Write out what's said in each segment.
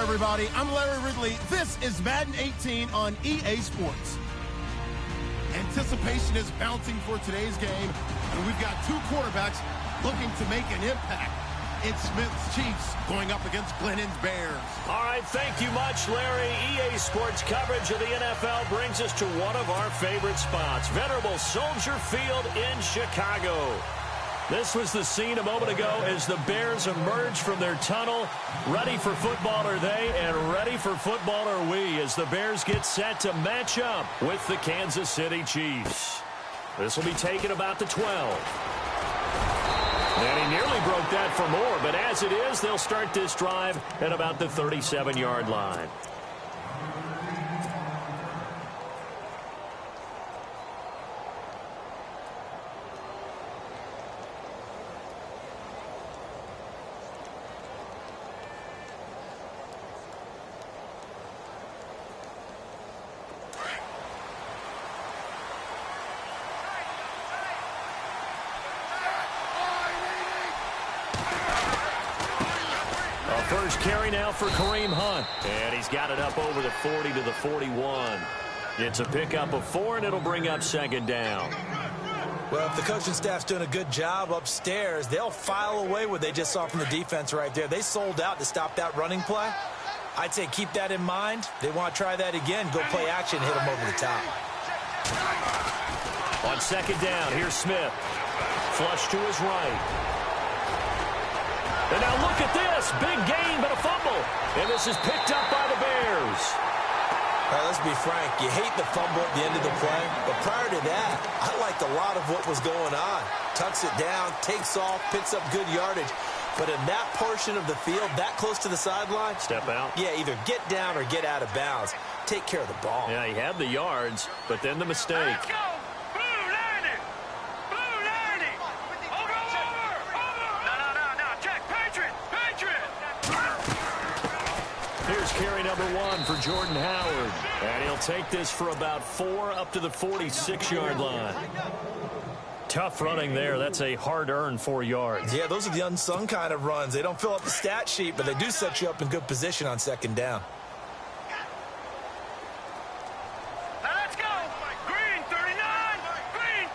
everybody. I'm Larry Ridley. This is Madden 18 on EA Sports. Anticipation is mounting for today's game, and we've got two quarterbacks looking to make an impact. It's Smith's Chiefs going up against Glennon's Bears. All right, thank you much, Larry. EA Sports coverage of the NFL brings us to one of our favorite spots, venerable Soldier Field in Chicago. This was the scene a moment ago as the Bears emerged from their tunnel. Ready for football are they, and ready for football are we as the Bears get set to match up with the Kansas City Chiefs. This will be taken about the 12. And he nearly broke that for more, but as it is, they'll start this drive at about the 37-yard line. First carry now for Kareem Hunt. And he's got it up over the 40 to the 41. It's a pickup of 4, and it'll bring up second down. Well, if the coaching staff's doing a good job upstairs, they'll file away what they just saw from the defense right there. They sold out to stop that running play. I'd say keep that in mind. They want to try that again. Go play action, hit them over the top. On second down, here's Smith. Flush to his right. And now look at this. Big gain, but a fumble. And this is picked up by the Bears. All right, let's be frank. You hate the fumble at the end of the play. But prior to that, I liked a lot of what was going on. Tucks it down, takes off, picks up good yardage. But in that portion of the field, that close to the sideline. Step out. Yeah, either get down or get out of bounds. Take care of the ball. Yeah, he had the yards, but then the mistake. Let's go. Carry number 1 for Jordan Howard. And he'll take this for about 4 up to the 46-yard line. Tough running there. That's a hard-earned 4 yards. Yeah, those are the unsung kind of runs. They don't fill up the stat sheet, but they do set you up in good position on second down. Let's go. Green 39. Green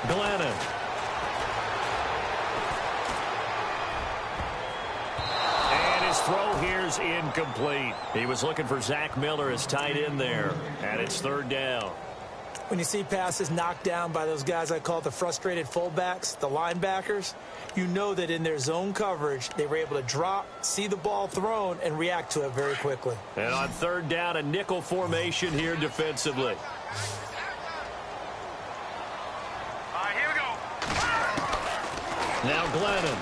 39. Glennon. Throw here's incomplete. He was looking for Zach Miller as tight end there. And it's third down. When you see passes knocked down by those guys I call the frustrated fullbacks, the linebackers, you know that in their zone coverage, they were able to drop, see the ball thrown, and react to it very quickly. And on third down, a nickel formation here defensively. All right, here we go. Now Glennon.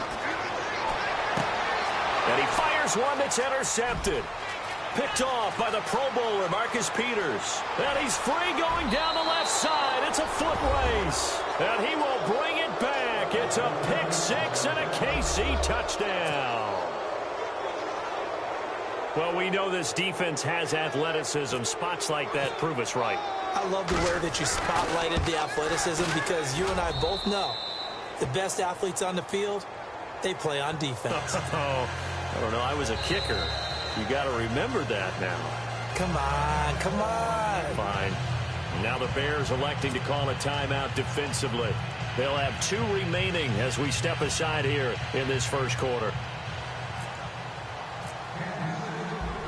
And he fires one that's intercepted. Picked off by the Pro Bowler, Marcus Peters. And he's free going down the left side. It's a foot race. And he will bring it back. It's a pick 6 and a KC touchdown. Well, we know this defense has athleticism. Spots like that prove us right. I love the way that you spotlighted the athleticism because you and I both know the best athletes on the field, they play on defense. I don't know. I was a kicker. You got to remember that now. Come on, come on. Fine. Now the Bears electing to call a timeout defensively. They'll have 2 remaining as we step aside here in this first quarter.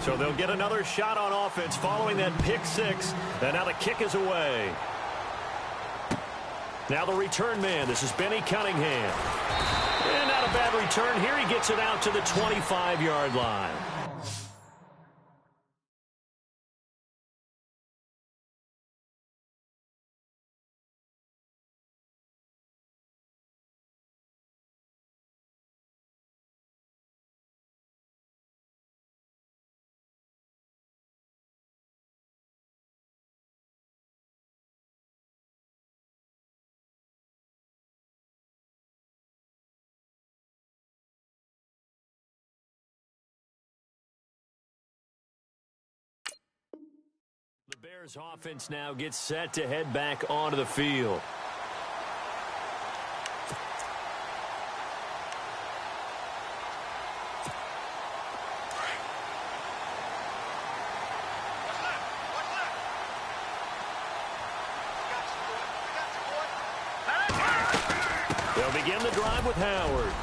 So they'll get another shot on offense following that pick 6. And now the kick is away. Now the return man. This is Benny Cunningham. And not a bad return here. He gets it out to the 25-yard line. The Bears offense now gets set to head back onto the field. begin the drive with Howard.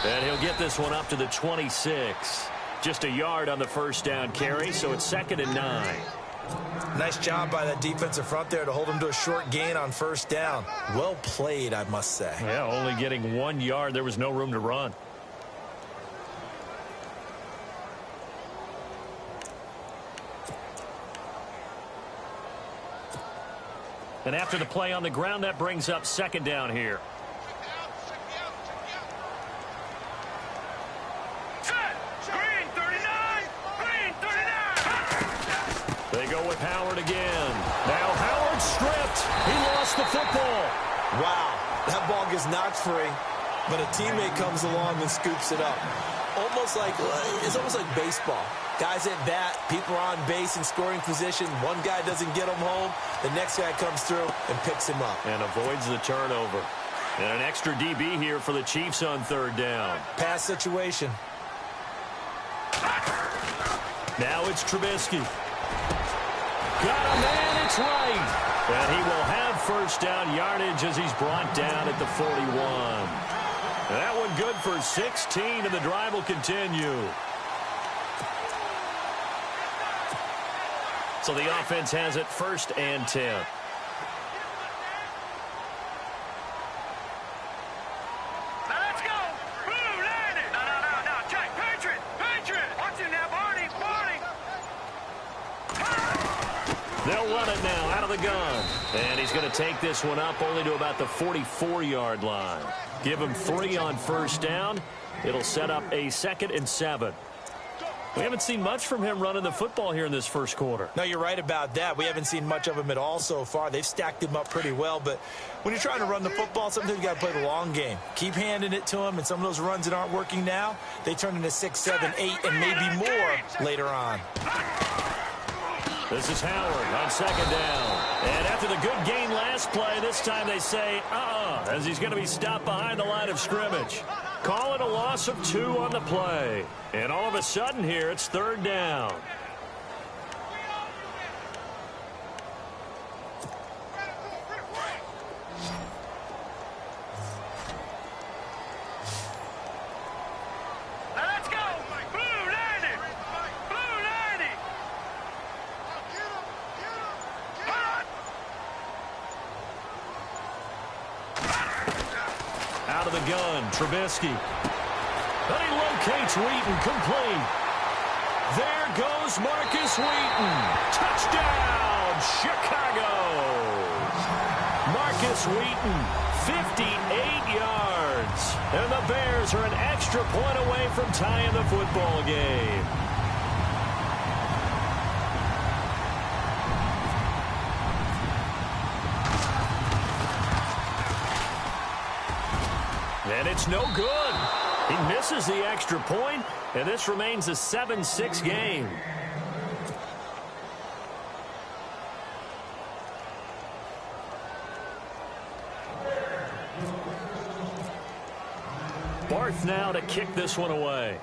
And he'll get this one up to the 26. Just a yard on the first down carry, so it's 2nd and 9. Nice job by that defensive front there to hold him to a short gain on first down. Well played, I must say. Yeah, only getting 1 yard. There was no room to run. And after the play on the ground, that brings up 2nd down here. Green 39! Green 39! They go with Howard again. Now Howard stripped. He lost the football. Wow, that ball gets knocked free, but a teammate comes along and scoops it up. It's almost like baseball. Guys at bat, people are on base in scoring position. One guy doesn't get him home. The next guy comes through and picks him up. And avoids the turnover. And an extra DB here for the Chiefs on 3rd down. Pass situation. Now it's Trubisky. Got a man, it's right. And he will have first down yardage as he's brought down at the 41. And that one good for 16, and the drive will continue. So the offense has it 1st and 10. Let's go! Blue landed! No, check! Patriot! Watch him now, Barney! They'll run it now out of the gun. And he's going to take this one up only to about the 44-yard line. Give him 3 on first down. It'll set up a 2nd and 7. We haven't seen much from him running the football here in this first quarter. No, you're right about that. We haven't seen much of him at all so far. They've stacked him up pretty well, but when you're trying to run the football, sometimes you got to play the long game. Keep handing it to him, and some of those runs that aren't working now, they turn into 6, 7, 8, and maybe more later on. This is Howard on 2nd down. And after the good gain last play, this time they say, as he's going to be stopped behind the line of scrimmage. Call it a loss of 2 on the play. And all of a sudden here, it's 3rd down. Let's go! Blue landed! Out of the gun, Trubisky. But he locates Wheaton, complete. There goes Marcus Wheaton. Touchdown, Chicago. Marcus Wheaton, 58 yards. And the Bears are an extra point away from tying the football game. And it's no good. He misses the extra point, and this remains a 7-6 game. Barth now to kick this one away.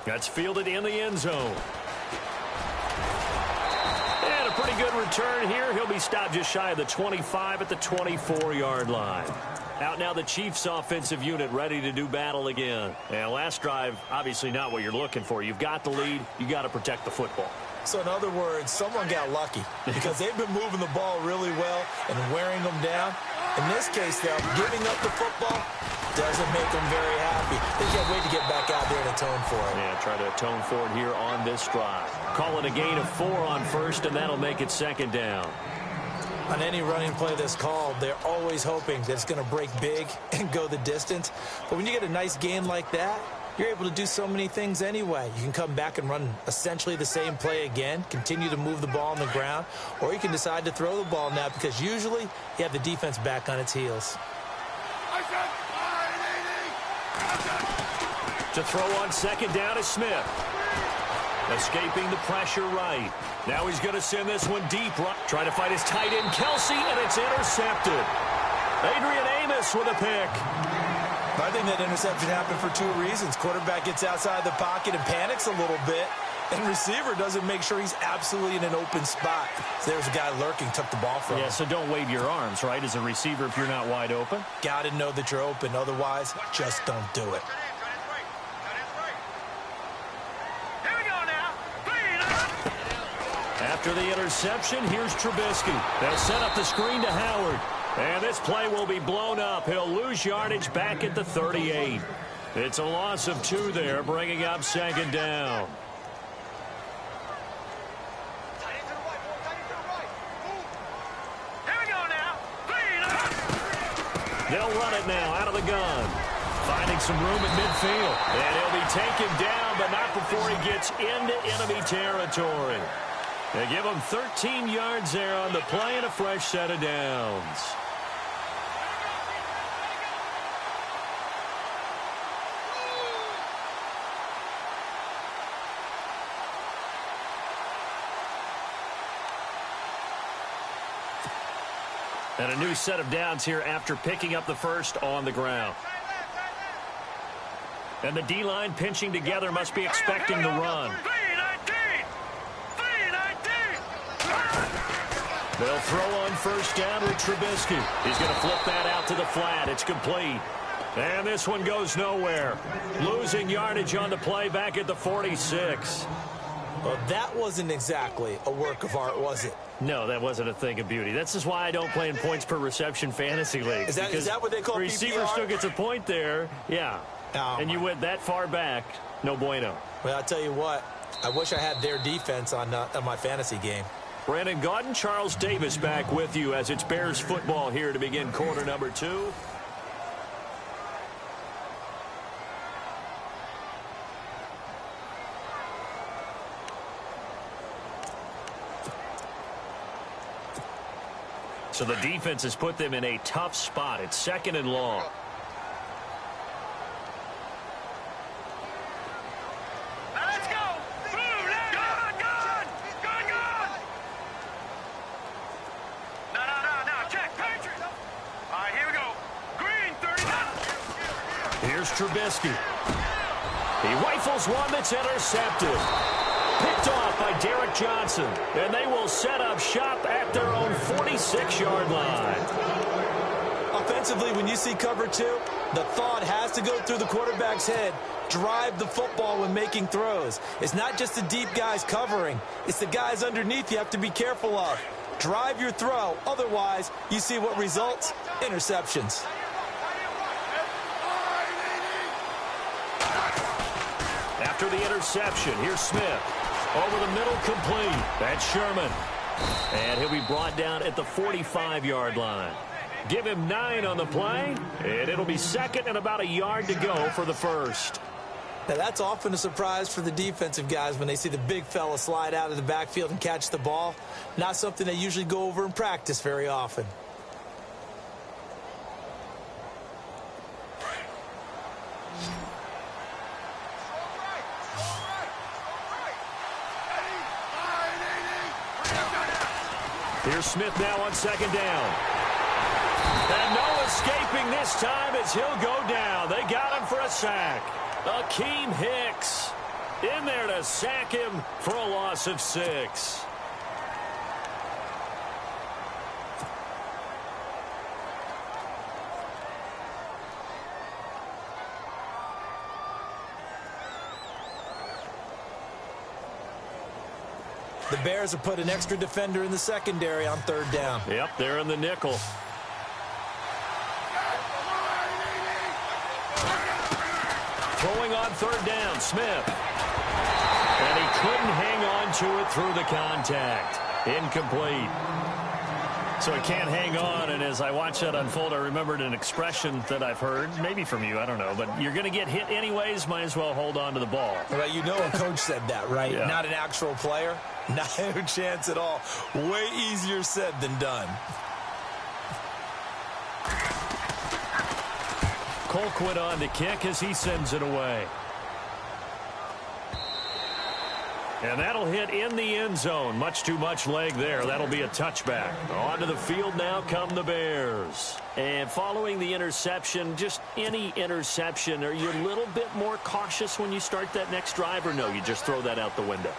That's fielded in the end zone. And a pretty good return here. He'll be stopped just shy of the 25 at the 24-yard line. Out now the Chiefs offensive unit ready to do battle again. And last drive, obviously not what you're looking for. You've got the lead. You got to protect the football. So in other words, someone got lucky because they've been moving the ball really well and wearing them down. In this case, though, giving up the football doesn't make them very happy. They can't wait to get back out there and atone for it. Yeah, try to atone for it here on this drive. Call it a gain of 4 on first, and that'll make it 2nd down. On any running play that's called, they're always hoping that it's going to break big and go the distance. But when you get a nice gain like that, you're able to do so many things anyway. You can come back and run essentially the same play again, continue to move the ball on the ground, or you can decide to throw the ball now because usually you have the defense back on its heels. To throw on 2nd down is Smith. Escaping the pressure right. Now he's going to send this one deep. Trying to fight his tight end, Kelsey, and it's intercepted. Adrian Amos with a pick. I think that interception happened for 2 reasons. Quarterback gets outside the pocket and panics a little bit, And receiver doesn't make sure he's absolutely in an open spot. So there's a guy lurking, took the ball from him. Yeah, so don't wave your arms, right, as a receiver if you're not wide open. Got to know that you're open. Otherwise, just don't do it. Here we go now. After the interception, here's Trubisky. They'll set up the screen to Howard. And this play will be blown up. He'll lose yardage back at the 38. It's a loss of 2 there, bringing up second down. Here we go now. They'll run it now out of the gun. Finding some room at midfield. And he'll be taken down, but not before he gets into enemy territory. They give him 13 yards there on the play and a fresh set of downs. And a new set of downs here after picking up the first on the ground. And the D-line pinching together must be expecting the run. They'll throw on first down with Trubisky. He's going to flip that out to the flat. It's complete. And this one goes nowhere. Losing yardage on the play back at the 46. Well, that wasn't exactly a work of art, was it? No, that wasn't a thing of beauty. This is why I don't play in points per reception fantasy leagues. Is that what they call receiver PPR? still gets a point there. Yeah. Oh, and you went that far back. No bueno. Well, I'll tell you what. I wish I had their defense on my fantasy game. Brandon Gaudin, Charles Davis back with you as it's Bears football here to begin quarter number 2. So the defense has put them in a tough spot. It's second and long. Let's go. Gone. No. Check. Patriot. All right, here we go. Green, 30. Here's Trubisky. He rifles one that's intercepted. Picked off by Derek Johnson. And they will set up shop at their own 46-yard line. Offensively, when you see cover 2, the thought has to go through the quarterback's head. Drive the football when making throws. It's not just the deep guys covering. It's the guys underneath you have to be careful of. Drive your throw. Otherwise, you see what results? Interceptions. After the interception, here's Smith. Over the middle, complete. That's Sherman. And he'll be brought down at the 45-yard line. Give him 9 on the play, and it'll be second and about a yard to go for the first. Now, that's often a surprise for the defensive guys when they see the big fella slide out of the backfield and catch the ball. Not something they usually go over in practice very often. Here's Smith now on second down. And no escaping this time as he'll go down. They got him for a sack. Akeem Hicks in there to sack him for a loss of 6. The Bears have put an extra defender in the secondary on third down. Yep, they're in the nickel. Throwing on third down, Smith. And he couldn't hang on to it through the contact. Incomplete. So he can't hang on, and as I watch that unfold, I remembered an expression that I've heard, maybe from you, I don't know, but you're going to get hit anyways, might as well hold on to the ball. Well, you know a coach said that, right? Yeah. Not an actual player. No chance at all. Way easier said than done. Colquitt on to kick as he sends it away. And that'll hit in the end zone. Much too much leg there. That'll be a touchback. Onto the field now come the Bears. And following the interception, just any interception, are you a little bit more cautious when you start that next drive, or no, you just throw that out the window?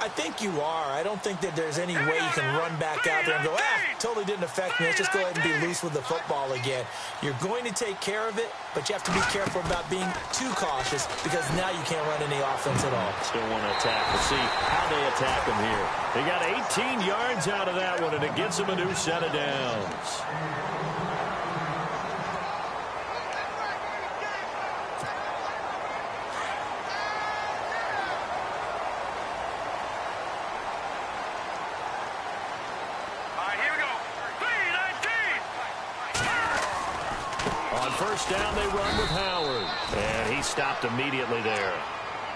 I think you are. I don't think that there's any way you can run back out there and go, totally didn't affect me. Let's just go ahead and be loose with the football again. You're going to take care of it, but you have to be careful about being too cautious because now you can't run any offense at all. Still want to attack. We'll see how they attack them here. They got 18 yards out of that one, and it gets them a new set of downs. First down, they run with Howard. And he stopped immediately there.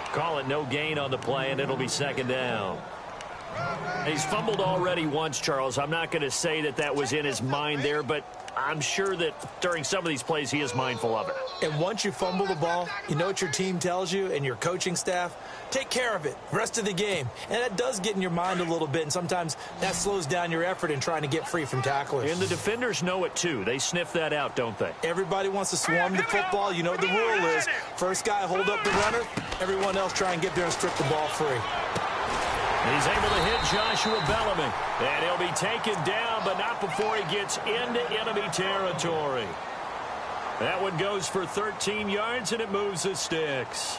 Call it no gain on the play, and it'll be second down. He's fumbled already once, Charles. I'm not going to say that that was in his mind there, but I'm sure that during some of these plays he is mindful of it. And once you fumble the ball, you know what your team tells you and your coaching staff? Take care of it rest of the game. And that does get in your mind a little bit, and sometimes that slows down your effort in trying to get free from tacklers. And the defenders know it too. They sniff that out, don't they? Everybody wants to swarm the football. You know what the rule is. First guy hold up the runner. Everyone else try and get there and strip the ball free. He's able to hit Joshua Bellamy. And he'll be taken down, but not before he gets into enemy territory. That one goes for 13 yards, and it moves the sticks.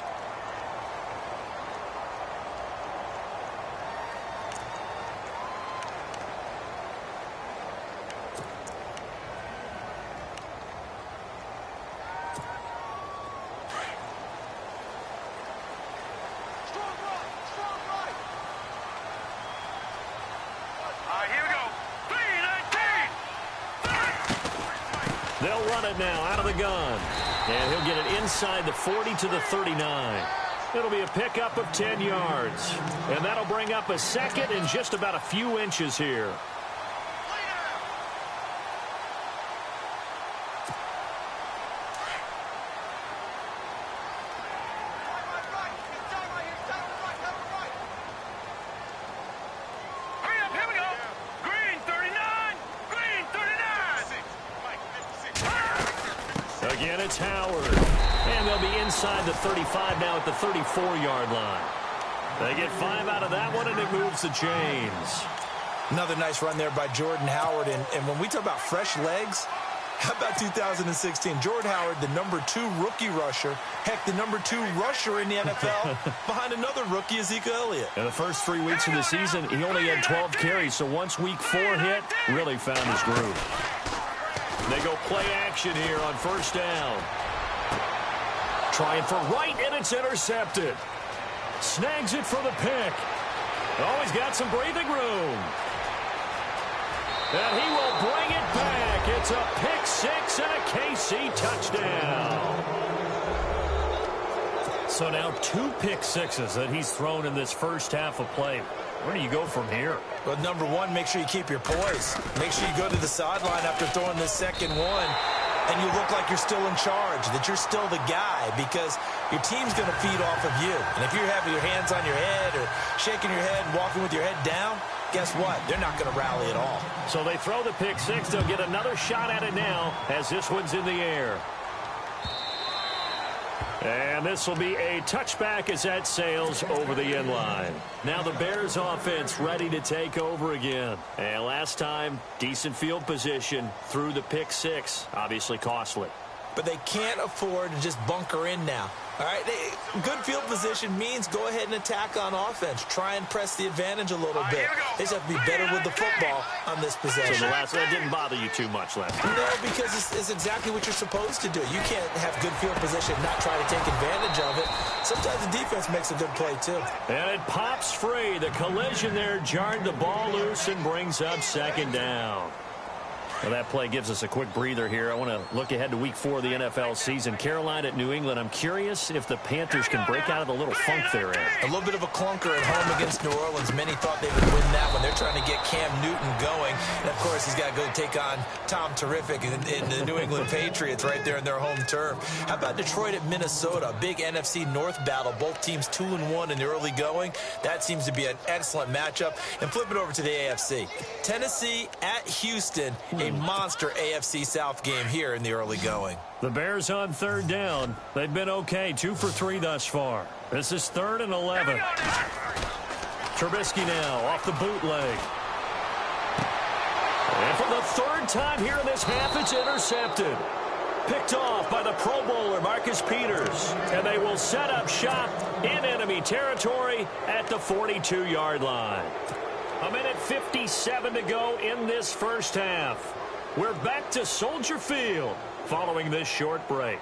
They'll run it now out of the gun. And he'll get it inside the 40 to the 39. It'll be a pickup of 10 yards. And that'll bring up a second and just about a few inches here. Again, it's Howard. And they'll be inside the 35 now at the 34-yard line. They get 5 out of that one, and it moves the chains. Another nice run there by Jordan Howard. And when we talk about fresh legs, how about 2016? Jordan Howard, the #2 rookie rusher. Heck, the #2 rusher in the NFL behind another rookie, Ezekiel Elliott. In the first 3 weeks of the season, he only had 12 carries. So once week 4 hit, really found his groove. They go play action here on first down. Trying for right, and it's intercepted. Snags it for the pick. Oh, he's got some breathing room. And he will bring it back. It's a pick six and a KC touchdown. So now 2 pick sixes that he's thrown in this first half of play. Where do you go from here? Well, number one, make sure you keep your poise. Make sure you go to the sideline after throwing this second one, and you look like you're still in charge, that you're still the guy, because your team's going to feed off of you. And if you're having your hands on your head or shaking your head and walking with your head down, guess what? They're not going to rally at all. So they throw the pick six. They'll get another shot at it now as this one's in the air. And this will be a touchback as that sails over the end line. Now the Bears offense ready to take over again. And last time, decent field position through the pick six. Obviously costly. But they can't afford to just bunker in now. All right, good field position means go ahead and attack on offense. Try and press the advantage a little bit. They just have to be better with the football on this possession. So the last one didn't bother you too much last time? No, because it's exactly what you're supposed to do. You can't have good field position and not try to take advantage of it. Sometimes the defense makes a good play, too. And it pops free. The collision there jarred the ball loose and brings up second down. Well, that play gives us a quick breather here. I want to look ahead to week 4 of the NFL season. Carolina at New England. I'm curious if the Panthers can break out of the little funk they're in. A little bit of a clunker at home against New Orleans. Many thought they would win that one. They're trying to get Cam Newton going. And, of course, he's got to go take on Tom Terrific in the New England Patriots right there in their home turf. How about Detroit at Minnesota? A big NFC North battle. Both teams 2-1 in the early going. That seems to be an excellent matchup. And flip it over to the AFC. Tennessee at Houston. A monster AFC South game here in the early going. The Bears on 3rd down. They've been okay, 2 for 3 thus far. This is 3rd and 11. Trubisky now off the bootleg. And for the 3rd time here in this half, it's intercepted. Picked off by the Pro Bowler, Marcus Peters. And they will set up shop in enemy territory at the 42-yard line. 1:57 to go in this first half. We're back to Soldier Field following this short break.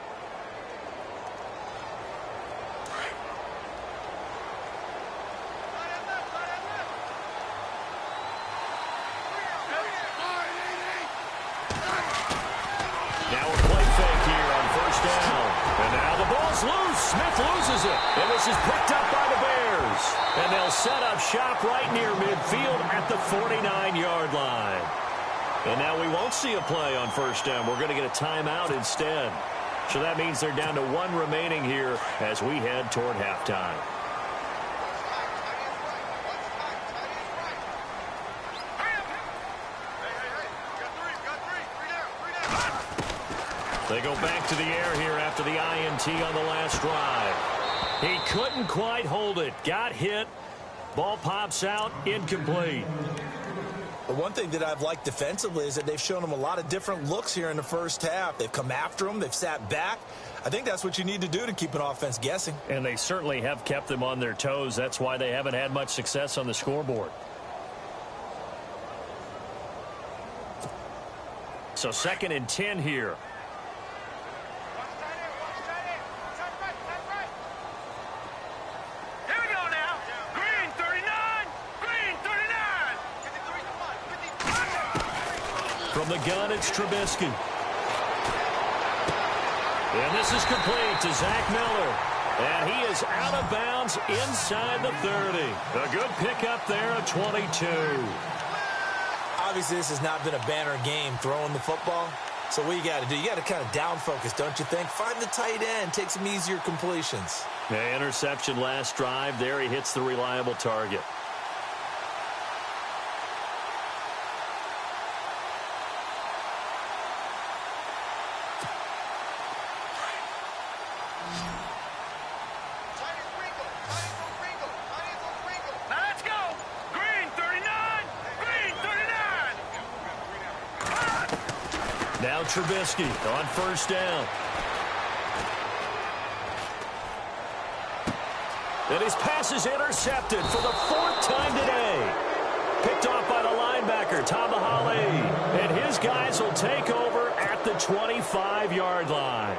Now a play fake here on 1st down. And now the ball's loose. Smith loses it. And this is picked up by the Bears. And they'll set up shop right near midfield at the 49-yard line. And now we won't see a play on 1st down. We're going to get a timeout instead. So that means they're down to 1 remaining here as we head toward halftime. They go back to the air here after the INT on the last drive. He couldn't quite hold it. Got hit. Ball pops out. Incomplete. The one thing that I've liked defensively is that they've shown him a lot of different looks here in the first half. They've come after him. They've sat back. I think that's what you need to do to keep an offense guessing. And they certainly have kept them on their toes. That's why they haven't had much success on the scoreboard. So 2nd and 10 here. From the gun, it's Trubisky. And this is complete to Zach Miller. And he is out of bounds inside the 30. A good pickup there at 22. Obviously, this has not been a banner game throwing the football. So what you got to do, you got to kind of down focus, don't you think? Find the tight end, take some easier completions. Yeah, interception last drive. There he hits the reliable target. Now Trubisky on 1st down. And his pass is intercepted for the 4th time today. Picked off by the linebacker, Tamahale. And his guys will take over at the 25-yard line.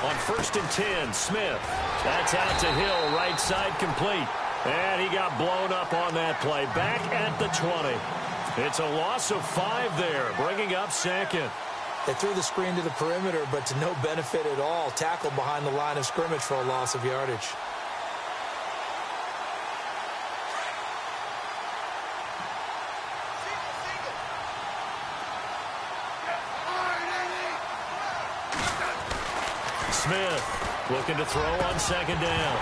On 1st and 10, Smith. That's out to Hill, right side complete. And he got blown up on that play. Back at the 20. It's a loss of 5 there, bringing up 2nd. They threw the screen to the perimeter, but to no benefit at all. Tackled behind the line of scrimmage for a loss of yardage. Smith looking to throw on 2nd down.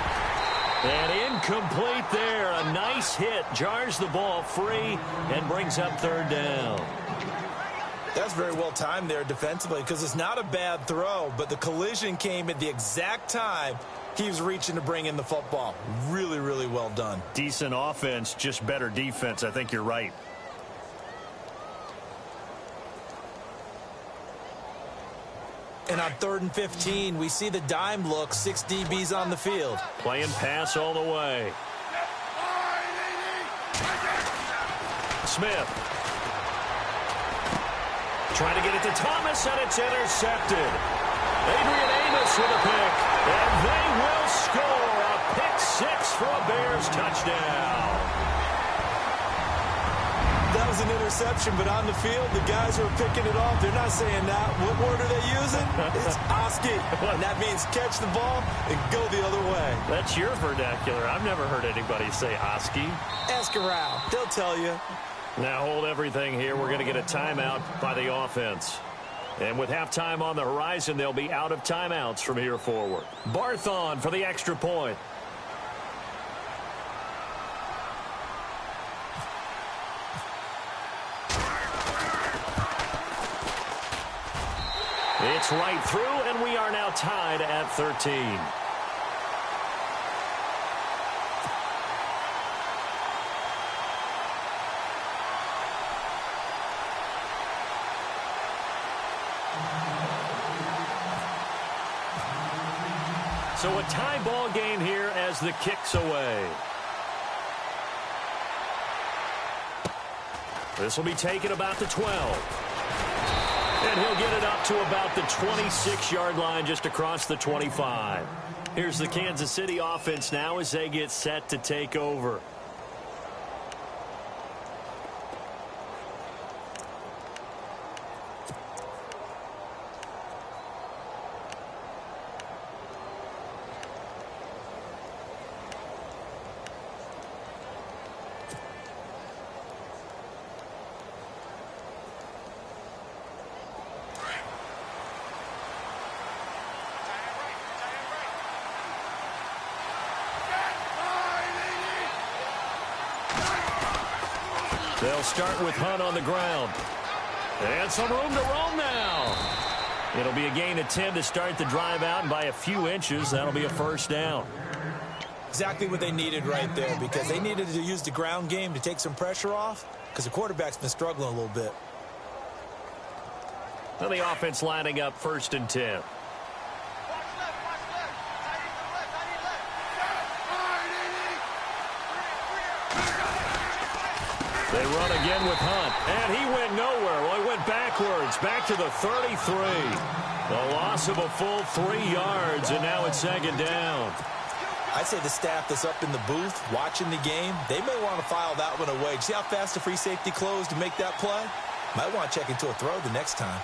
And incomplete there. A nice hit. Jars the ball free and brings up 3rd down. That's very well timed there defensively because it's not a bad throw, but the collision came at the exact time he was reaching to bring in the football. Really, really well done. Decent offense, just better defense. I think you're right. And on 3rd and 15, we see the dime look, 6 DBs on the field. Playing pass all the way. Smith. Trying to get it to Thomas, and it's intercepted. Adrian Amos with a pick, and they will score a pick 6 for a Bears touchdown. That was an interception, but on the field, the guys who are picking it off, they're not saying that. What word are they using? It's Oski. And that means catch the ball and go the other way. That's your vernacular. I've never heard anybody say Oski. Ask around. They'll tell you. Now hold everything here. We're going to get a timeout by the offense. And with halftime on the horizon, they'll be out of timeouts from here forward. Barthon for the extra point. It's right through, and we are now tied at 13. So a tie ball game here as the kick's away. This will be taken about the 12. And he'll get it up to about the 26-yard line just across the 25. Here's the Kansas City offense now as they get set to take over. They'll start with Hunt on the ground. And some room to roam now. It'll be a gain of 10 to start the drive out, and by a few inches, that'll be a first down. Exactly what they needed right there, because they needed to use the ground game to take some pressure off, because the quarterback's been struggling a little bit. Now the offense lining up 1st and 10. They run again with Hunt, and he went nowhere. Well, he went backwards, back to the 33. The loss of a full 3 yards, and now it's 2nd down. I'd say the staff that's up in the booth watching the game, they may want to file that one away. See how fast the free safety closed to make that play? Might want to check into a throw the next time.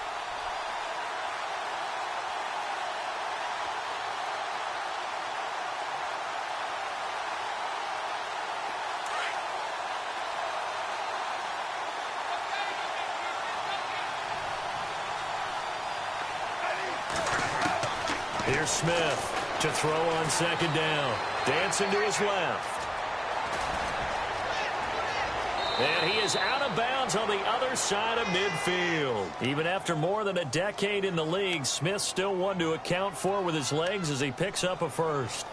Here's Smith to throw on 2nd down. Dancing to his left. And he is out of bounds on the other side of midfield. Even after more than a decade in the league, Smith still one to account for with his legs as he picks up a first.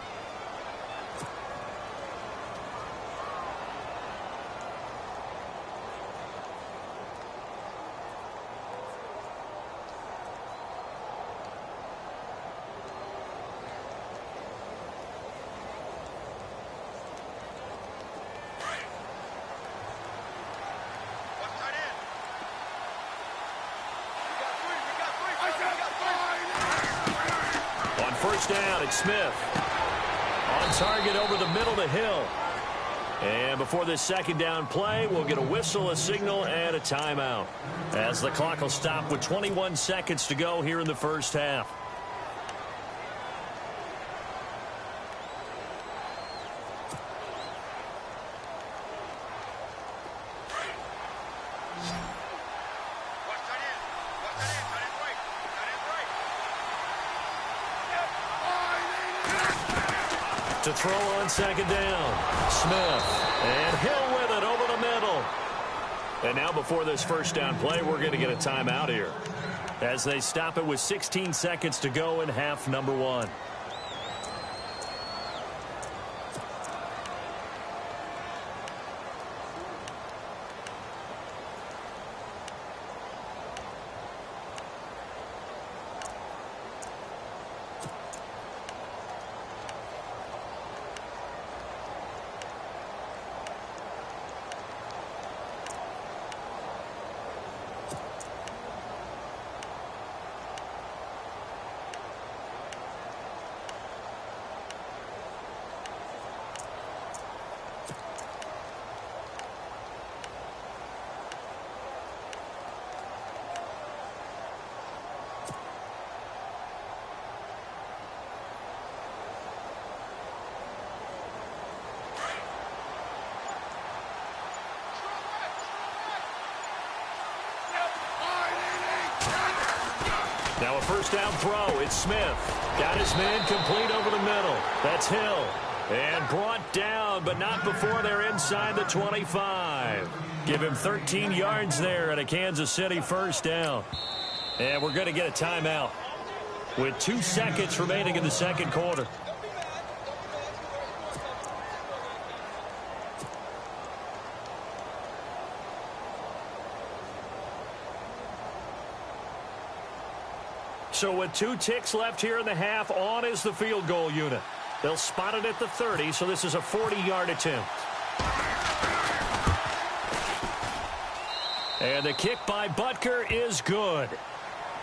First down, it's Smith. On target over the middle to Hill. And before this 2nd down play, we'll get a whistle, a signal, and a timeout. As the clock will stop with 21 seconds to go here in the first half. To throw on 2nd down, Smith, and Hill with it over the middle. And now before this first down play, we're going to get a timeout here as they stop it with 16 seconds to go in half number 1. Now a first down throw. It's Smith. Got his man complete over the middle. That's Hill. And brought down, but not before they're inside the 25. Give him 13 yards there at a Kansas City first down. And we're going to get a timeout with 2 seconds remaining in the second quarter. So with 2 ticks left here in the half, on is the field goal unit. They'll spot it at the 30, so this is a 40-yard attempt. And the kick by Butker is good.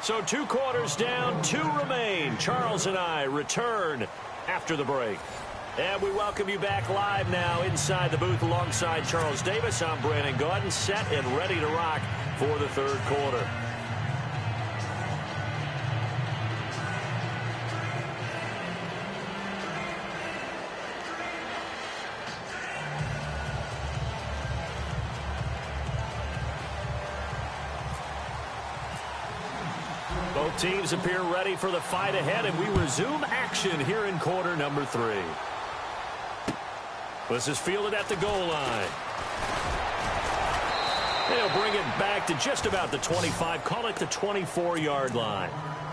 So 2 quarters down, 2 remain. Charles and I return after the break. And we welcome you back live now inside the booth alongside Charles Davis. I'm Brandon Gaudin, set and ready to rock for the third quarter. Both teams appear ready for the fight ahead, and we resume action here in quarter number 3. This is fielded at the goal line. They'll bring it back to just about the 25, call it the 24-yard line.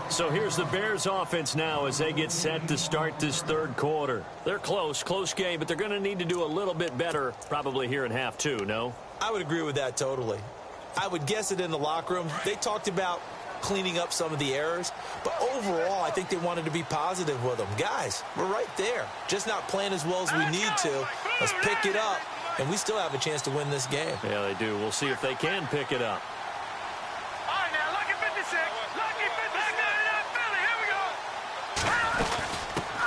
So here's the Bears offense now as they get set to start this third quarter. They're close game, but they're going to need to do a little bit better probably here in half 2, no? I would agree with that totally. I would guess it in the locker room. They talked about cleaning up some of the errors, but overall I think they wanted to be positive with them. Guys, we're right there, just not playing as well as we need to. Let's pick it up, and we still have a chance to win this game. Yeah, they do. We'll see if they can pick it up. All right, now, lucky 56. Lucky 56. Philly, here we go.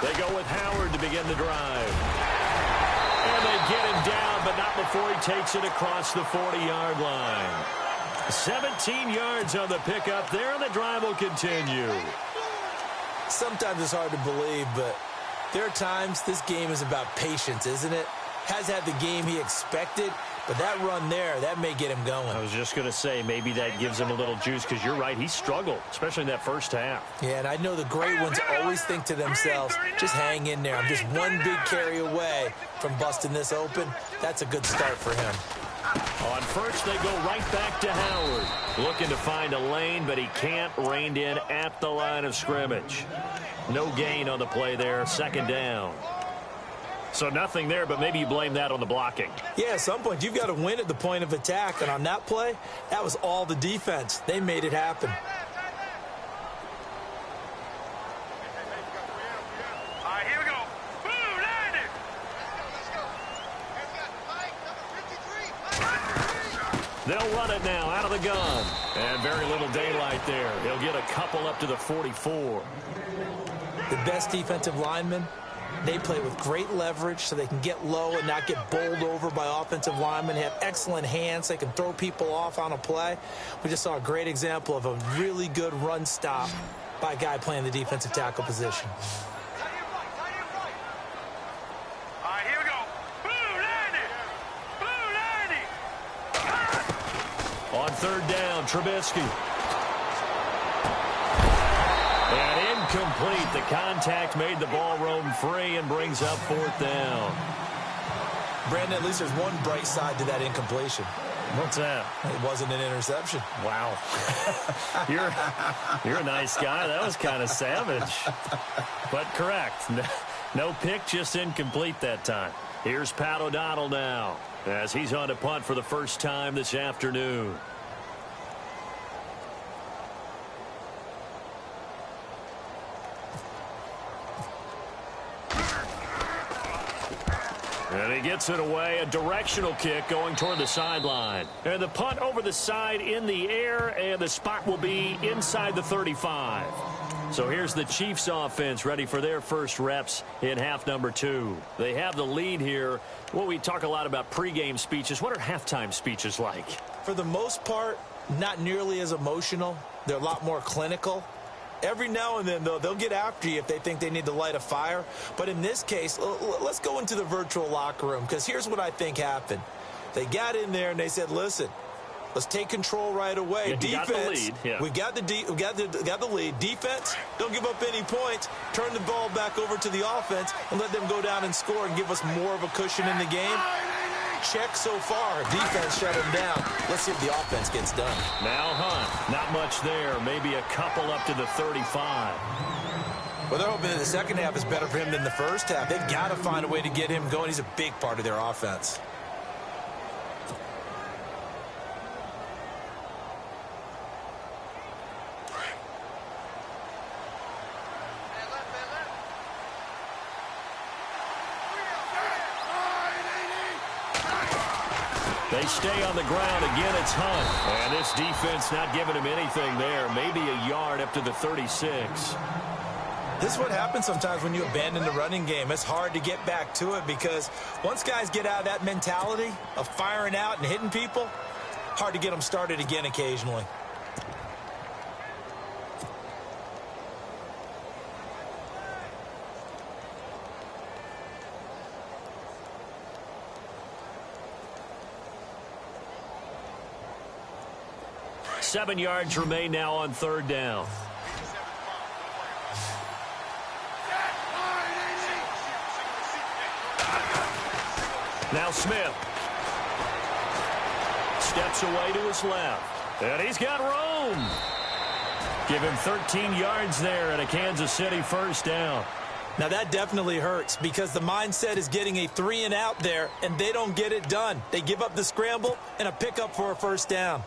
They go with Howard to begin the drive. And they get him down, but not before he takes it across the 40-yard line. 17 yards on the pickup there, and the drive will continue. Sometimes it's hard to believe, but there are times this game is about patience, isn't it? Has had the game he expected, but that run there, that may get him going. I was just going to say, maybe that gives him a little juice, because you're right, he struggled, especially in that first half. Yeah, and I know the great ones always think to themselves, just hang in there. I'm just one big carry away from busting this open. That's a good start for him. On first, they go right back to Howard. Looking to find a lane, but he can't. Reined in at the line of scrimmage. No gain on the play there. Second down. So nothing there, but maybe you blame that on the blocking. Yeah, at some point, you've got to win at the point of attack. And on that play, that was all the defense. They made it happen. All right, here we go. Boom, landed. They'll run it now out of the gun. And very little daylight there. He'll get a couple up to the 44. The best defensive linemen, they play with great leverage so they can get low and not get bowled over by offensive linemen. They have excellent hands. They can throw people off on a play. We just saw a great example of a really good run stop by a guy playing the defensive tackle position. All right, here we go. Boom, landed. Boom, landed. On third down, Trubisky. And incomplete. The contact made the ball roam free and brings up fourth down. Brandon, at least there's one bright side to that incompletion. What's that? It wasn't an interception. Wow. You're a nice guy. That was kind of savage. But correct. No pick, just incomplete that time. Here's Pat O'Donnell now as he's on to punt for the first time this afternoon. And he gets it away, a directional kick going toward the sideline. And the punt over the side in the air, and the spot will be inside the 35. So here's the Chiefs offense ready for their first reps in half number 2. They have the lead here. Well, we talk a lot about pregame speeches. What are halftime speeches like? For the most part, not nearly as emotional. They're a lot more clinical. Every now and then, though, they'll get after you if they think they need to light a fire. But in this case, let's go into the virtual locker room, because here's what I think happened. They got in there and they said, listen, Let's take control right away. Yeah, Defense, got the lead. Yeah. we got the lead. Defense, don't give up any points. Turn the ball back over to the offense and let them go down and score and give us more of a cushion in the game. Check so far. Defense shut him down. Let's see if the offense gets done. Now Hunt. Not much there. Maybe a couple up to the 35. Well, they're hoping that the second half is better for him than the first half. They've got to find a way to get him going. He's a big part of their offense. They stay on the ground. Again, it's Hunt. And this defense not giving him anything there. Maybe a yard up to the 36. This is what happens sometimes when you abandon the running game. It's hard to get back to it because once guys get out of that mentality of firing out and hitting people, hard to get them started again occasionally. Seven yards remain now on third down. Now Smith. Steps away to his left. And he's got room. Give him 13 yards there and a Kansas City first down. Now that definitely hurts because the mindset is getting a 3-and-out there, and they don't get it done. They give up the scramble and a pickup for a first down.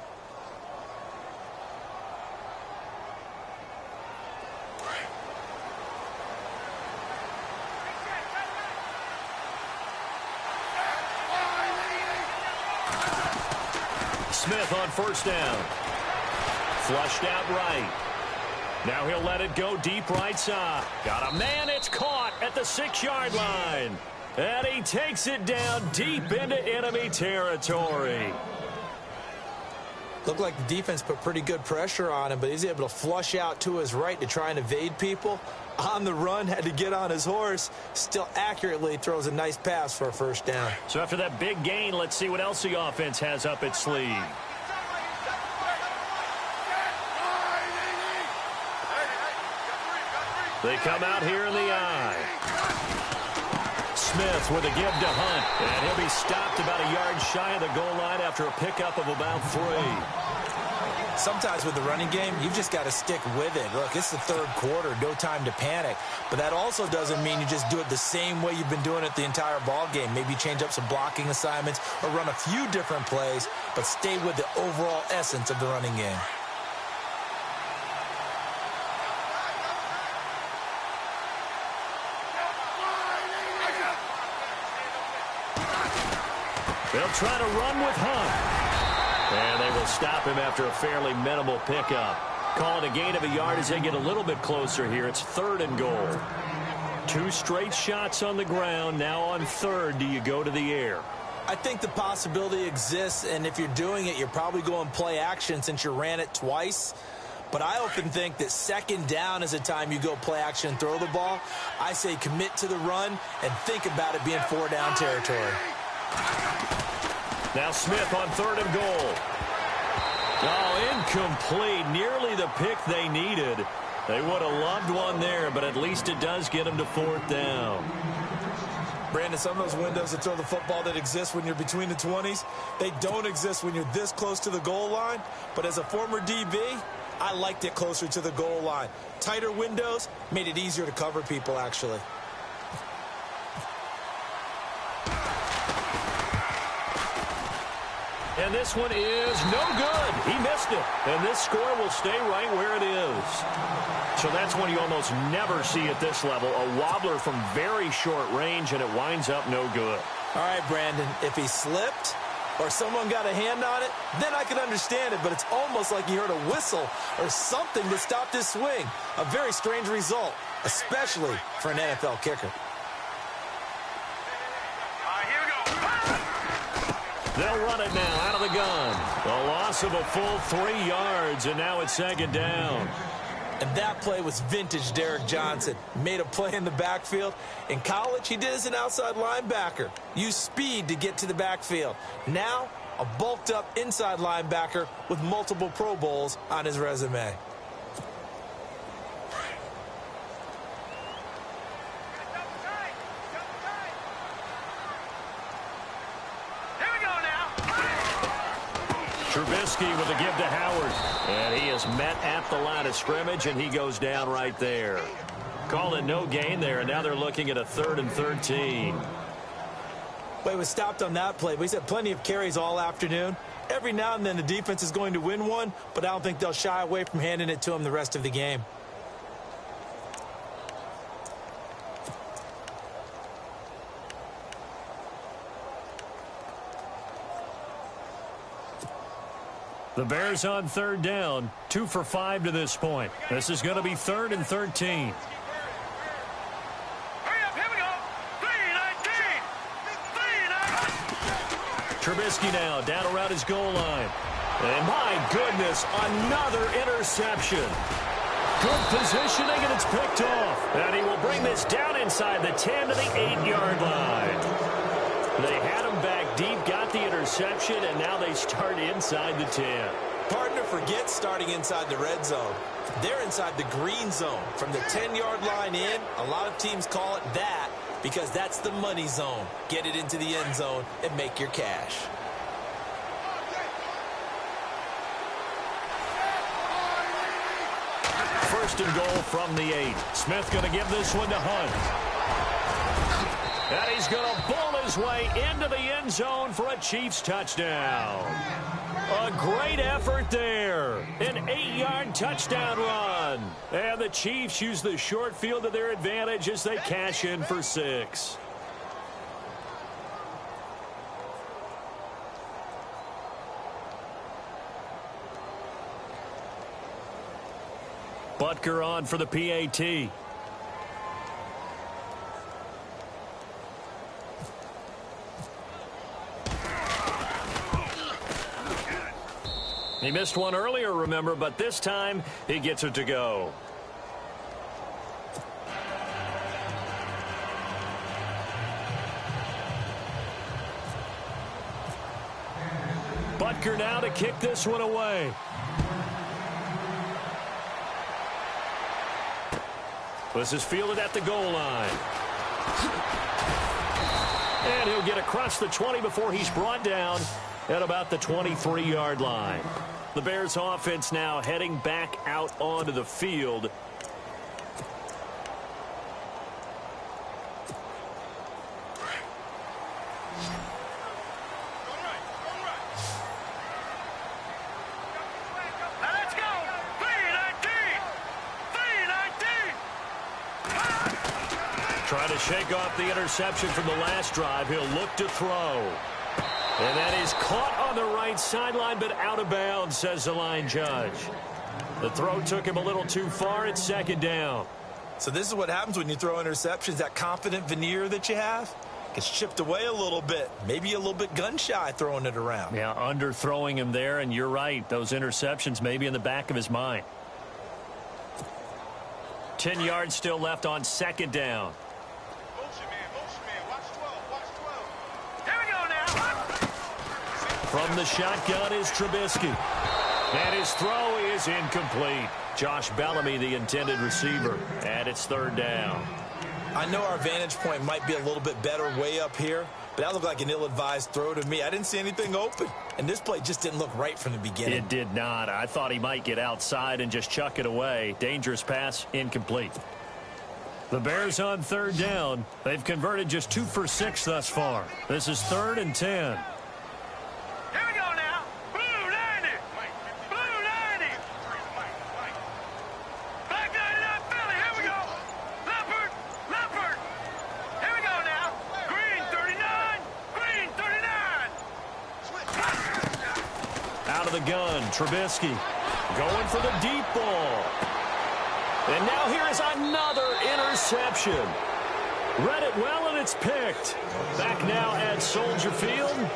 Smith on first down. Flushed out right. Now he'll let it go deep right side. Got a man. It's caught at the 6-yard line. And he takes it down deep into enemy territory. Looked like the defense put pretty good pressure on him, but he's able to flush out to his right to try and evade people. On the run, had to get on his horse. Still accurately throws a nice pass for a first down. So after that big gain, let's see what else the offense has up its sleeve. They come out here in the eye. Smith with a give to Hunt. And he'll be stopped about a yard shy of the goal line after a pickup of about 3. Sometimes with the running game, you've just got to stick with it. Look, it's the third quarter, no time to panic. But that also doesn't mean you just do it the same way you've been doing it the entire ball game. Maybe change up some blocking assignments or run a few different plays, but stay with the overall essence of the running game. They'll try to run with Hunt. And they will stop him after a fairly minimal pickup. Call it a gain of a yard as they get a little bit closer here. It's 3rd and goal. 2 straight shots on the ground. Now on 3rd, do you go to the air? I think the possibility exists, and if you're doing it, you're probably going play action since you ran it twice. But I often think that 2nd down is the time you go play action and throw the ball. I say commit to the run and think about it being 4-down territory. Now Smith on 3rd and goal. Oh, incomplete. Nearly the pick they needed. They would have loved one there, but at least it does get them to 4th down. Brandon, some of those windows to throw the football that exist when you're between the 20s, they don't exist when you're this close to the goal line. But as a former DB, I liked it closer to the goal line. Tighter windows made it easier to cover people, actually. And this one is no good. He missed it. And this score will stay right where it is. So that's one you almost never see at this level. A wobbler from very short range, and it winds up no good. All right, Brandon, if he slipped or someone got a hand on it, then I can understand it. But it's almost like you heard a whistle or something that stopped his swing. A very strange result, especially for an NFL kicker. They'll run it now out of the gun. A loss of a full 3 yards, and now it's 2nd down. And that play was vintage Derek Johnson. Made a play in the backfield. In college, he did as an outside linebacker. Used speed to get to the backfield. Now, a bulked-up inside linebacker with multiple Pro Bowls on his resume. Trubisky with a give to Howard. And he is met at the line of scrimmage, and he goes down right there. Call it no gain there, and now they're looking at a 3rd and 13. Well, he was stopped on that play, but he's had plenty of carries all afternoon. Every now and then the defense is going to win one, but I don't think they'll shy away from handing it to him the rest of the game. The Bears on 3rd down, 2 for 5 to this point. This is going to be 3rd and 13. Hurry up, here we go. 3-19. Trubisky now down around his goal line. And my goodness, another interception. Good positioning, and it's picked off. And he will bring this down inside the 10 to the 8-yard line. They had him back deep, got the interception, and now they start inside the 10. Partner forgets starting inside the red zone. They're inside the green zone. From the 10-yard line in, a lot of teams call it that because that's the money zone. Get it into the end zone and make your cash. First and goal from the 8. Smith going to give this one to Hunt. And he's going to bull his way into the end zone for a Chiefs touchdown. A great effort there. An 8-yard touchdown run. And the Chiefs use the short field to their advantage as they cash in for 6. Butker on for the PAT. He missed one earlier, remember, but this time he gets it to go. Butker now to kick this one away. This is fielded at the goal line. And he'll get across the 20 before he's brought down at about the 23-yard line. The Bears offense now heading back out onto the field. Let's go. 3-19. Trying to shake off the interception from the last drive. He'll look to throw. And that is caught on the right sideline, but out of bounds, says the line judge. The throw took him a little too far. It's 2nd down. So this is what happens when you throw interceptions. That confident veneer that you have gets chipped away a little bit. Maybe a little bit gun-shy throwing it around. Yeah, underthrowing him there, and you're right. Those interceptions may be in the back of his mind. 10 yards still left on 2nd down. From the shotgun is Trubisky. And his throw is incomplete. Josh Bellamy, the intended receiver. And it's 3rd down. I know our vantage point might be a little bit better way up here, but that looked like an ill-advised throw to me. I didn't see anything open. And this play just didn't look right from the beginning. It did not. I thought he might get outside and just chuck it away. Dangerous pass, incomplete. The Bears on 3rd down. They've converted just 2 for 6 thus far. This is 3rd and 10. The gun, Trubisky going for the deep ball. And now here is another interception. Read it well, and it's picked. Back now at Soldier Field.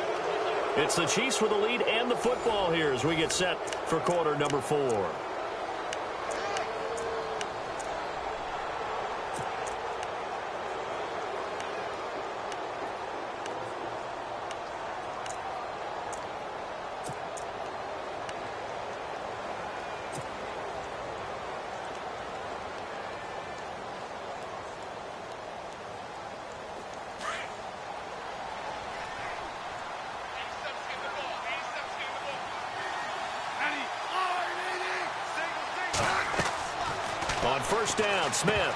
It's the Chiefs with the lead and the football here as we get set for quarter number 4. On first down, Smith.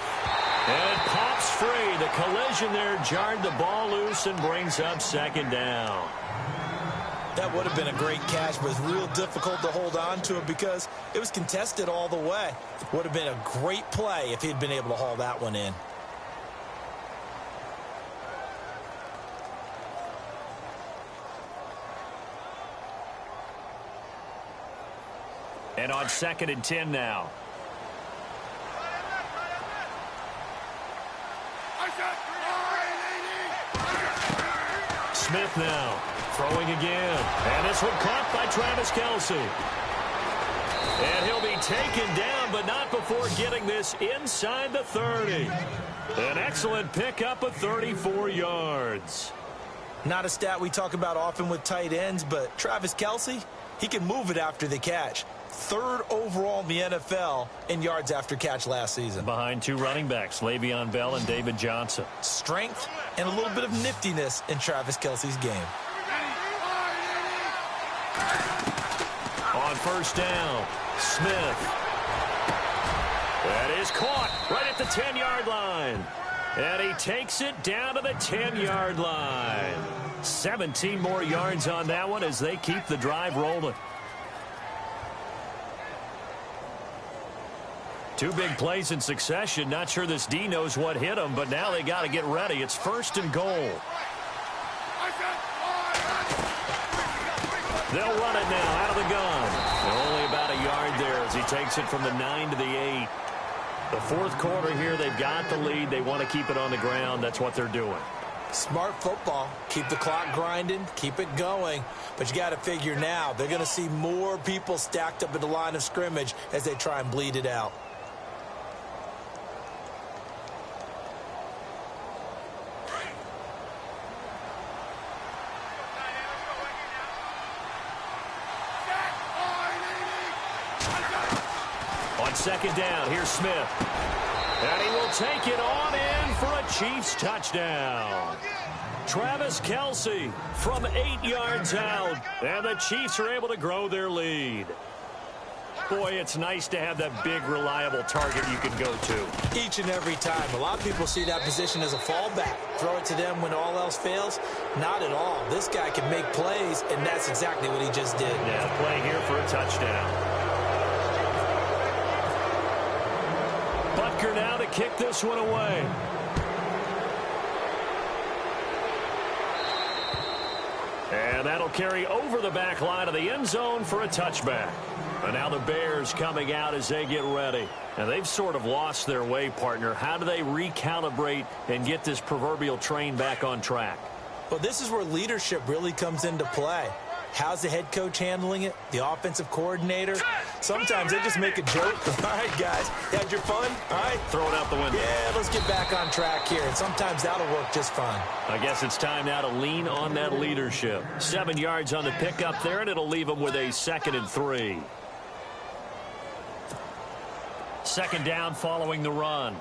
And it pops free. The collision there jarred the ball loose and brings up second down. That would have been a great catch, but it's real difficult to hold on to it because it was contested all the way. Would have been a great play if he'd been able to haul that one in. And on 2nd and 10 now. Smith now throwing again. And this one caught by Travis Kelce. And he'll be taken down, but not before getting this inside the 30. An excellent pickup of 34 yards. Not a stat we talk about often with tight ends, but Travis Kelce, he can move it after the catch. 3rd overall in the NFL in yards after catch last season. Behind 2 running backs, Le'Veon Bell and David Johnson. Strength and a little bit of niftiness in Travis Kelce's game. On first down, Smith. That is caught right at the 10-yard line. And he takes it down to the 10-yard line. 17 more yards on that one as they keep the drive rolling. 2 big plays in succession. Not sure this D knows what hit him, but now they got to get ready. It's 1st and goal. They'll run it now out of the gun. Only about a yard there as he takes it from the 9 to the 8. The 4th quarter here, they've got the lead. They want to keep it on the ground. That's what they're doing. Smart football. Keep the clock grinding. Keep it going. But you got to figure now, they're going to see more people stacked up at the line of scrimmage as they try and bleed it out. On 2nd down, here's Smith. And he will take it on in for a Chiefs touchdown. Travis Kelce from 8 yards out. And the Chiefs are able to grow their lead. Boy, it's nice to have that big, reliable target you can go to. Each and every time. A lot of people see that position as a fallback. Throw it to them when all else fails. Not at all. This guy can make plays, and that's exactly what he just did. Yeah, play here for a touchdown. Butker now to kick this one away. And that'll carry over the back line of the end zone for a touchback. And now the Bears coming out as they get ready. And they've sort of lost their way, partner. How do they recalibrate and get this proverbial train back on track? Well, this is where leadership really comes into play. How's the head coach handling it? The offensive coordinator? Sometimes they just make a joke. All right, guys, had your fun? All right. Throw it out the window. Yeah, let's get back on track here. And sometimes that'll work just fine. I guess it's time now to lean on that leadership. 7 yards on the pickup there, and it'll leave them with a 2nd and 3. 2nd down following the run.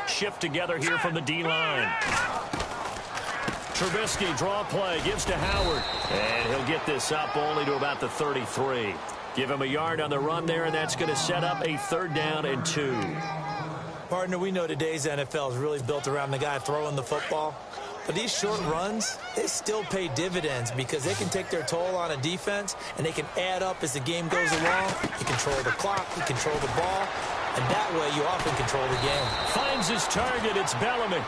Shift together here from the D-line. Trubisky, draw play, gives to Howard. And he'll get this up only to about the 33. Give him a yard on the run there, and that's going to set up a 3rd down and 2. Partner, we know today's NFL is really built around the guy throwing the football. But these short runs, they still pay dividends because they can take their toll on a defense, and they can add up as the game goes along. You control the clock, you control the ball, and that way you often control the game. Finds his target, it's Bellamy.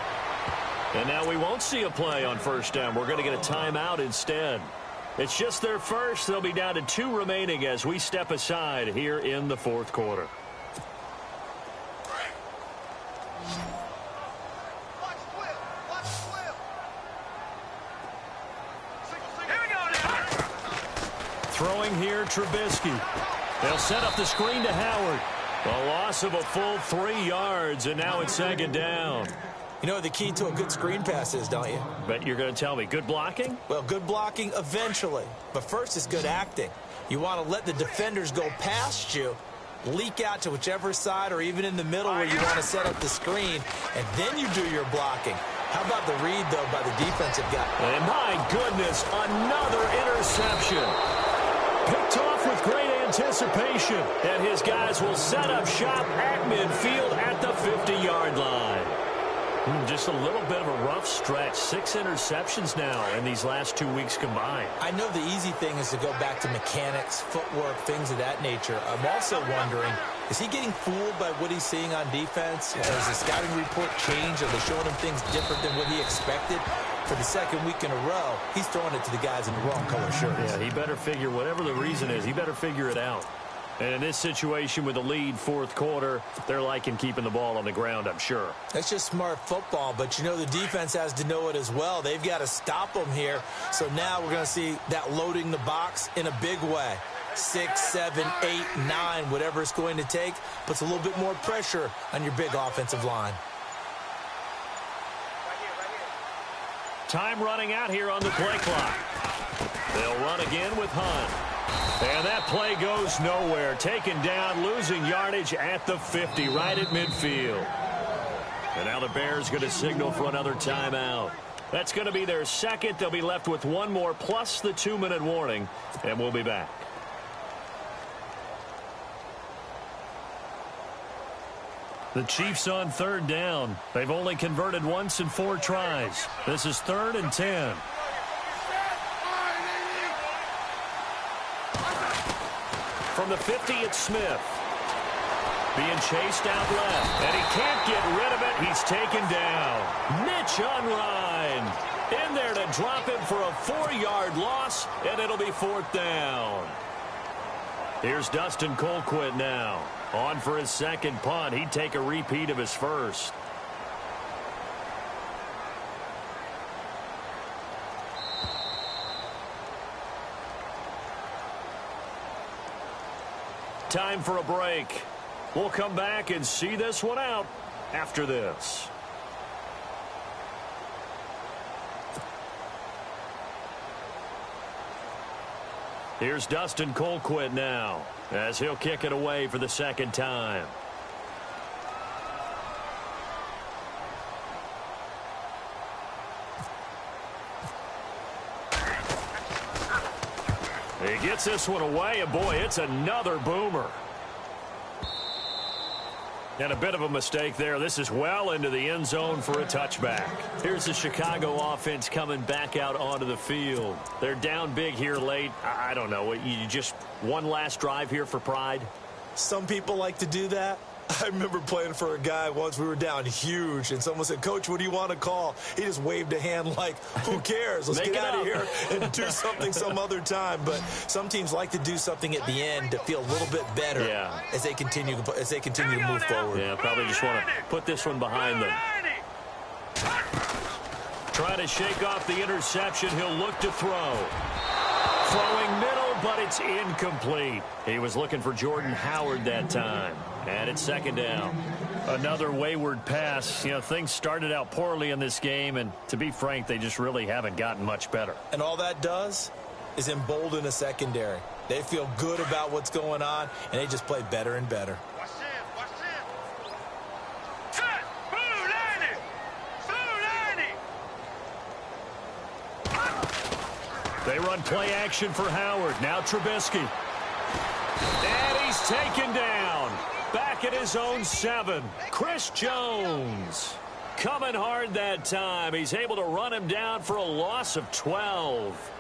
And now we won't see a play on 1st down. We're going to get a timeout instead. It's just their first. They'll be down to 2 remaining as we step aside here in the 4th quarter. Throwing here, Trubisky. They'll set up the screen to Howard. A loss of a full 3 yards, and now it's 2nd down. You know what the key to a good screen pass is, don't you? Bet you're going to tell me. Good blocking? Well, good blocking eventually. But first is good acting. You want to let the defenders go past you, leak out to whichever side or even in the middle where you want to set up the screen, and then you do your blocking. How about the read, though, by the defensive guy? And my goodness, another interception. Picked off with great anticipation, and his guys will set up shop at midfield at the 50-yard line. Just a little bit of a rough stretch. 6 interceptions now in these last 2 weeks combined. I know the easy thing is to go back to mechanics, footwork, things of that nature. I'm also wondering, is he getting fooled by what he's seeing on defense? Has the scouting report changed? Are they showing him things different than what he expected? For the second week in a row, he's throwing it to the guys in the wrong color shirts. Yeah, he better figure, whatever the reason is, he better figure it out. And in this situation with the lead fourth quarter, they're liking keeping the ball on the ground, I'm sure. That's just smart football, but you know the defense has to know it as well. They've got to stop them here. So now we're going to see that loading the box in a big way. 6, 7, 8, 9, whatever it's going to take, puts a little bit more pressure on your big offensive line. Time running out here on the play clock. They'll run again with Hunt. And that play goes nowhere. Taken down, losing yardage at the 50, right at midfield. And now the Bears going to signal for another timeout. That's going to be their second. They'll be left with one more plus the 2-minute warning, and we'll be back. The Chiefs on third down. They've only converted once in 4 tries. This is 3rd and 10. From the 50, it's Smith. Being chased out left, and he can't get rid of it. He's taken down. Mitch Unrein in there to drop him for a 4-yard loss, and it'll be 4th down. Here's Dustin Colquitt now. On for his second punt. He'd take a repeat of his first. Time for a break. We'll come back and see this one out after this. Here's Dustin Colquitt now as he'll kick it away for the second time. He gets this one away, and boy, it's another boomer. And a bit of a mistake there. This is well into the end zone for a touchback. Here's the Chicago offense coming back out onto the field. They're down big here late. I don't know. You just one last drive here for pride? Some people like to do that. I remember playing for a guy once. We were down huge, and someone said, "Coach, what do you want to call?" He just waved a hand like, who cares? Let's get out of here and do something some other time. But some teams like to do something at the end to feel a little bit better as they continue to move forward. Yeah, probably just want to put this one behind them. Trying to shake off the interception. He'll look to throw. Throwing middle, but it's incomplete. He was looking for Jordan Howard that time. And it's second down. Another wayward pass. You know, things started out poorly in this game, and to be frank, they just really haven't gotten much better. And all that does is embolden a secondary. They feel good about what's going on, and they just play better and better. Watch this, watch this. Set, blue lining. They run play action for Howard. Now Trubisky. And he's taken down. Back at his own 7. Chris Jones. Coming hard that time. He's able to run him down for a loss of 12.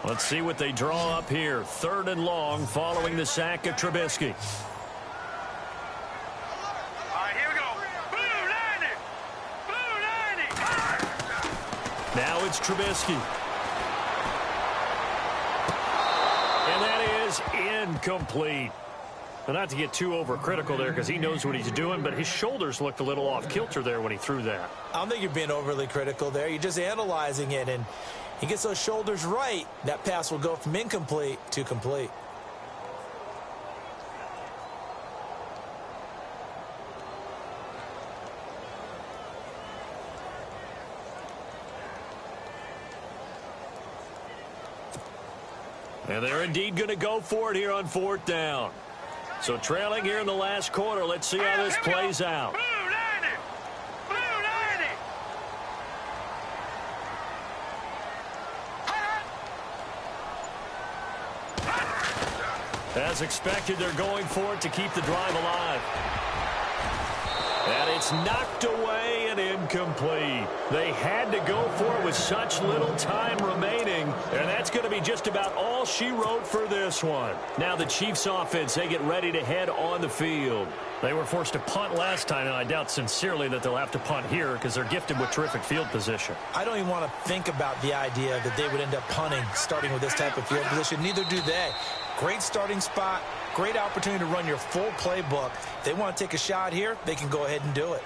Let's see what they draw up here. 3rd and long following the sack of Trubisky. All right, here we go. Blue lining. Blue lining. Now it's Trubisky. And that is incomplete. Well, not to get too overcritical there because he knows what he's doing, but his shoulders looked a little off kilter there when he threw that. I don't think you're being overly critical there. You're just analyzing it, and he gets those shoulders right. That pass will go from incomplete to complete. And they're indeed going to go for it here on 4th down. So trailing here in the last quarter. Let's see how this plays out. Blue lining. Blue lining. As expected, they're going for it to keep the drive alive. And it's knocked away and incomplete. They had to go for it with such little time remaining, and that's going to be just about all she wrote for this one. Now the Chiefs offense, they get ready to head on the field. They were forced to punt last time, and I doubt sincerely that they'll have to punt here because they're gifted with terrific field position. I don't even want to think about the idea that they would end up punting starting with this type of field position. Neither do they. Great starting spot, great opportunity to run your full playbook. If they want to take a shot here, they can go ahead and do it.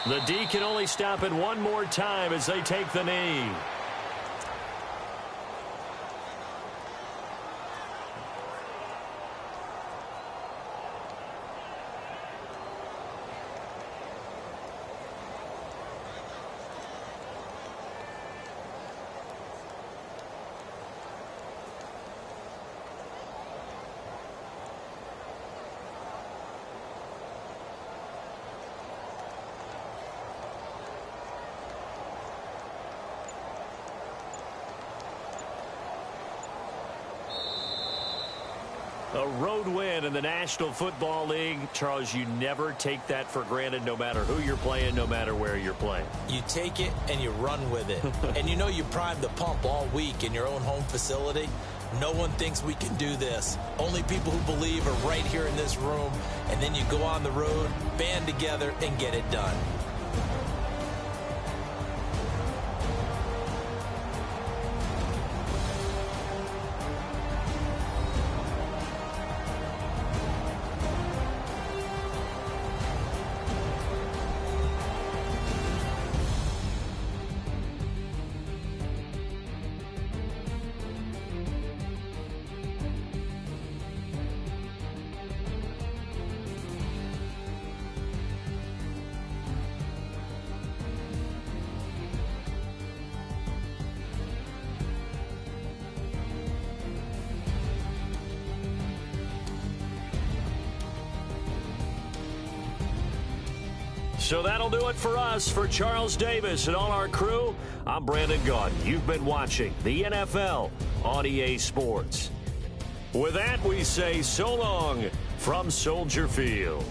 The D can only stop it one more time as they take the knee. A road win in the National Football League. Charles, you never take that for granted no matter who you're playing, no matter where you're playing. You take it and you run with it. And you know you primed the pump all week in your own home facility. No one thinks we can do this. Only people who believe are right here in this room. And then you go on the road, band together, and get it done. So that'll do it for us. For Charles Davis and all our crew, I'm Brandon Gaudin. You've been watching the NFL on EA Sports. With that, we say so long from Soldier Field.